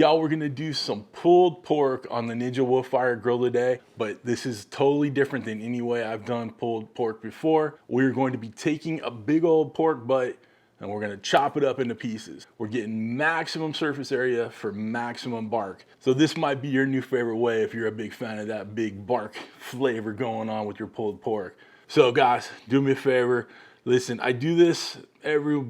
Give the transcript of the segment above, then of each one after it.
Y'all, we're gonna do some pulled pork on the Ninja Woodfire Grill today, but this is totally different than any way I've done pulled pork before. We're going to be taking a big old pork butt and we're gonna chop it up into pieces. We're getting maximum surface area for maximum bark. So this might be your new favorite way if you're a big fan of that big bark flavor going on with your pulled pork. So guys, do me a favor. Listen, I do this every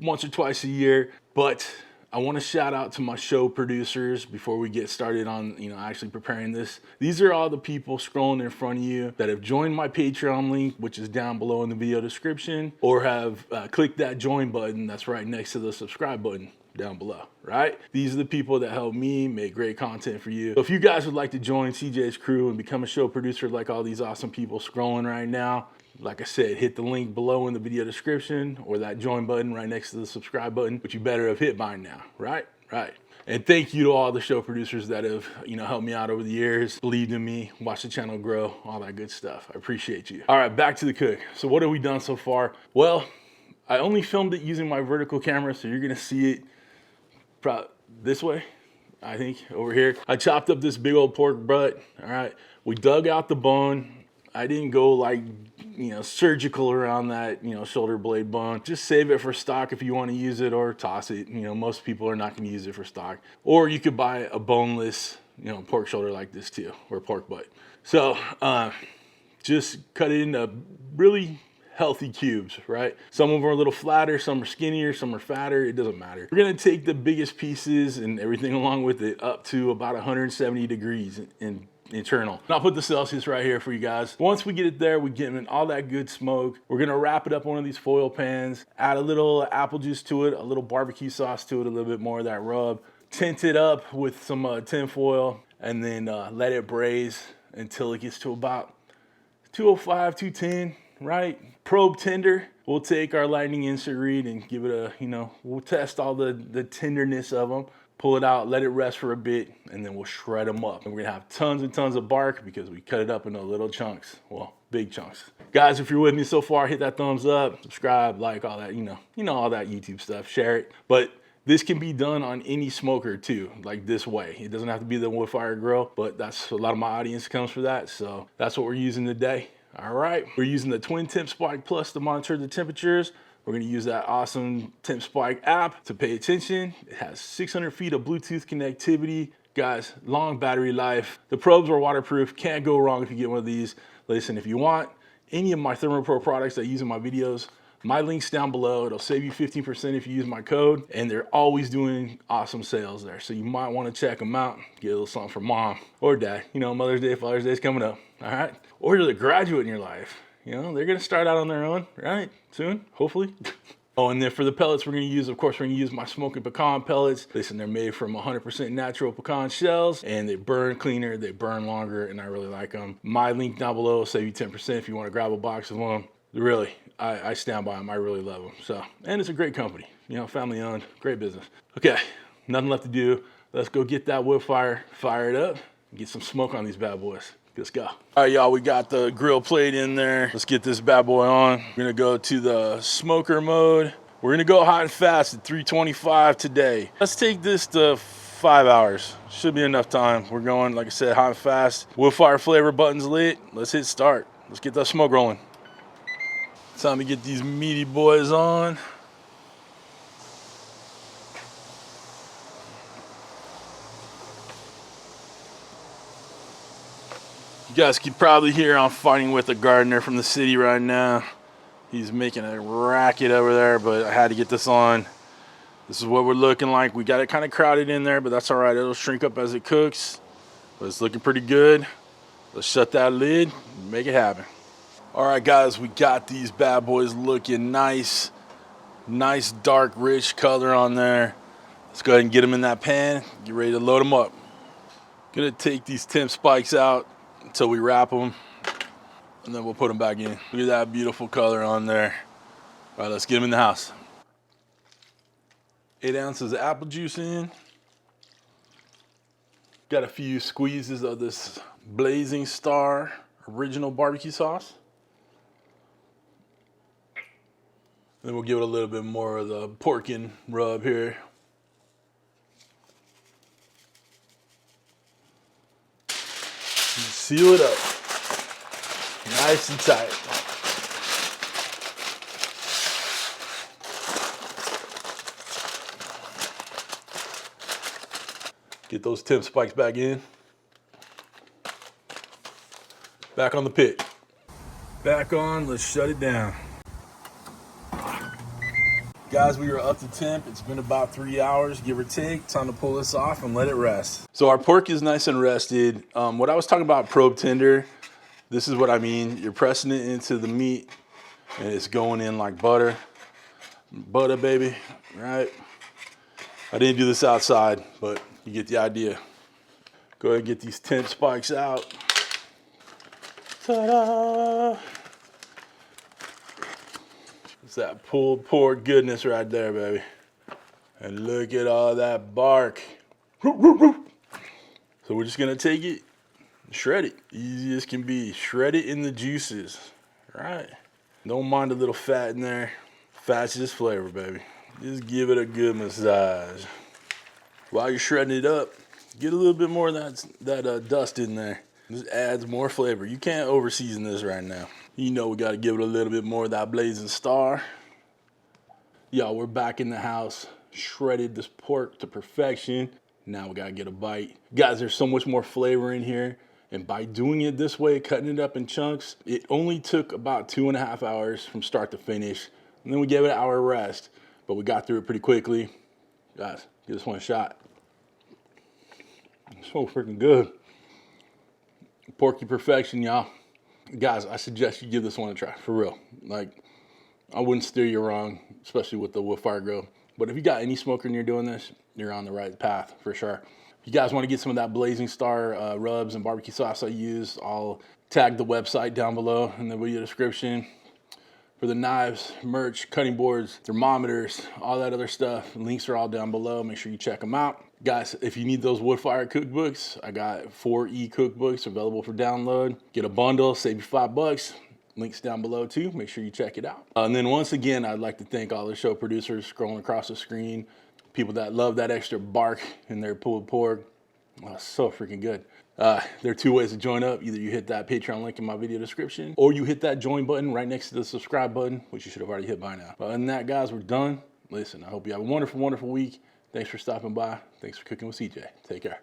once or twice a year, but I want to shout out to my show producers before we get started on, actually preparing this. These are all the people scrolling in front of you that have joined my Patreon link, which is down below in the video description, or have clicked that join button that's right next to the subscribe button down below, right? These are the people that help me make great content for you. So if you guys would like to join CJ's crew and become a show producer like all these awesome people scrolling right now, like I said, hit the link below in the video description or that join button right next to the subscribe button, but you better have hit mine now, right? Right. And thank you to all the show producers that have, helped me out over the years, believed in me, watched the channel grow, all that good stuff. I appreciate you. All right, back to the cook. So what have we done so far? Well, I only filmed it using my vertical camera, so you're gonna see it probably this way, I think, over here. I chopped up this big old pork butt, all right? We dug out the bone. I didn't go like, surgical around that, shoulder blade bone. Just save it for stock if you want to use it, or toss it. Most people are not going to use it for stock. Or you could buy a boneless, pork shoulder like this too, or pork butt. So just cut it into really healthy cubes, right? Some of them are a little flatter, some are skinnier, some are fatter. It doesn't matter. We're gonna take the biggest pieces and everything along with it up to about 170 degrees in internal. And I'll put the Celsius right here for you guys. Once we get it there, we get in all that good smoke. We're gonna wrap it up in one of these foil pans, add a little apple juice to it, a little barbecue sauce to it, a little bit more of that rub, tint it up with some tin foil, and then let it braise until it gets to about 205, 210, right? Probe tender. We'll take our lightning insert reed and give it a, we'll test all the tenderness of them. Pull it out, let it rest for a bit, and then we'll shred them up. And we're gonna have tons and tons of bark because we cut it up into little chunks. Well, big chunks. Guys, if you're with me so far, hit that thumbs up, subscribe, like, all that, all that YouTube stuff, share it. But this can be done on any smoker too, like this way. It doesn't have to be the Woodfire Grill, but that's a lot of my audience comes for that. So that's what we're using today. All right, we're using the Twin Temp Spike Plus to monitor the temperatures. We're gonna use that awesome Temp Spike app to pay attention. It has 600 feet of Bluetooth connectivity. Guys, long battery life. The probes are waterproof. Can't go wrong if you get one of these. Listen, if you want any of my ThermoPro products that I use in my videos, my link's down below. It'll save you 15% if you use my code, and they're always doing awesome sales there. So you might want to check them out. Get a little something for mom or dad. Mother's Day, Father's Day is coming up, all right? Or you're the graduate in your life. They're gonna start out on their own, right? Soon, hopefully. Oh, and then for the pellets we're gonna use, of course, we're gonna use my Smokin pecan pellets. Listen, they're made from 100% natural pecan shells, and they burn cleaner, they burn longer, and I really like them. My link down below will save you 10% if you wanna grab a box of them. Really, I stand by them, I really love them. So, and it's a great company, family owned, great business. Okay, nothing left to do. Let's go get that wood fired up, and get some smoke on these bad boys. Let's go. All right, y'all, we got the grill plate in there. Let's get this bad boy on. We're gonna go to the smoker mode. We're gonna go hot and fast at 325 today. Let's take this to 5 hours. Should be enough time. We're going, like I said, hot and fast. Woodfire flavor button's lit. Let's hit start. Let's get that smoke rolling. Time to get these meaty boys on. You guys can probably hear I'm fighting with a gardener from the city right now. He's making a racket over there, but I had to get this on. This is what we're looking like. We got it kind of crowded in there, but that's all right. It'll shrink up as it cooks, but it's looking pretty good. Let's shut that lid and make it happen. All right, guys, we got these bad boys looking nice. Nice, dark, rich color on there. Let's go ahead and get them in that pan. Get ready to load them up. Gonna take these temp spikes out until we wrap them, and then we'll put them back in. Look at that beautiful color on there. All right, let's get them in the house. 8 ounces of apple juice in. Got a few squeezes of this Blazing Star original barbecue sauce. Then we'll give it a little bit more of the porkin rub here. Seal it up. Nice and tight. Get those temp spikes back in. Back on the pit. Back on, let's shut it down. Guys, we are up to temp. It's been about 3 hours, give or take. Time to pull this off and let it rest. So our pork is nice and rested. What I was talking about probe tender, this is what I mean. You're pressing it into the meat and it's going in like butter. Butter, baby, right? I didn't do this outside, but you get the idea. Go ahead and get these temp spikes out. Ta-da! It's that pulled pork goodness right there, baby. And look at all that bark. So we're just gonna take it, shred it. Easy as can be. Shred it in the juices, right? Don't mind a little fat in there. Fat's just flavor, baby. Just give it a good massage. While you're shredding it up, get a little bit more of that dust in there. This adds more flavor. You can't over season this right now. You know we gotta give it a little bit more of that blazing star. Y'all, we're back in the house. Shredded this pork to perfection. Now we gotta get a bite. Guys, there's so much more flavor in here. And by doing it this way, cutting it up in chunks, it only took about 2.5 hours from start to finish. And then we gave it an hour rest, but we got through it pretty quickly. Guys, give this one a shot. It's so freaking good. Porky perfection, y'all. Guys, I suggest you give this one a try, for real. Like, I wouldn't steer you wrong, especially with the Woodfire Grill. But if you got any smoker and you're doing this, you're on the right path, for sure. If you guys want to get some of that Blazing Star rubs and barbecue sauce I use, I'll tag the website down below in the video description. For the knives, merch, cutting boards, thermometers, all that other stuff, links are all down below. Make sure you check them out. Guys, if you need those Woodfire cookbooks, I got 4 e-cookbooks available for download. Get a bundle, save you $5. Links down below too. Make sure you check it out. And then once again, I'd like to thank all the show producers scrolling across the screen. People that love that extra bark in their pulled pork. Oh, so freaking good. There are 2 ways to join up. Either you hit that Patreon link in my video description, or you hit that join button right next to the subscribe button, which you should have already hit by now. But other than that, guys, we're done. Listen, I hope you have a wonderful, wonderful week. Thanks for stopping by. Thanks for cooking with CJ. Take care.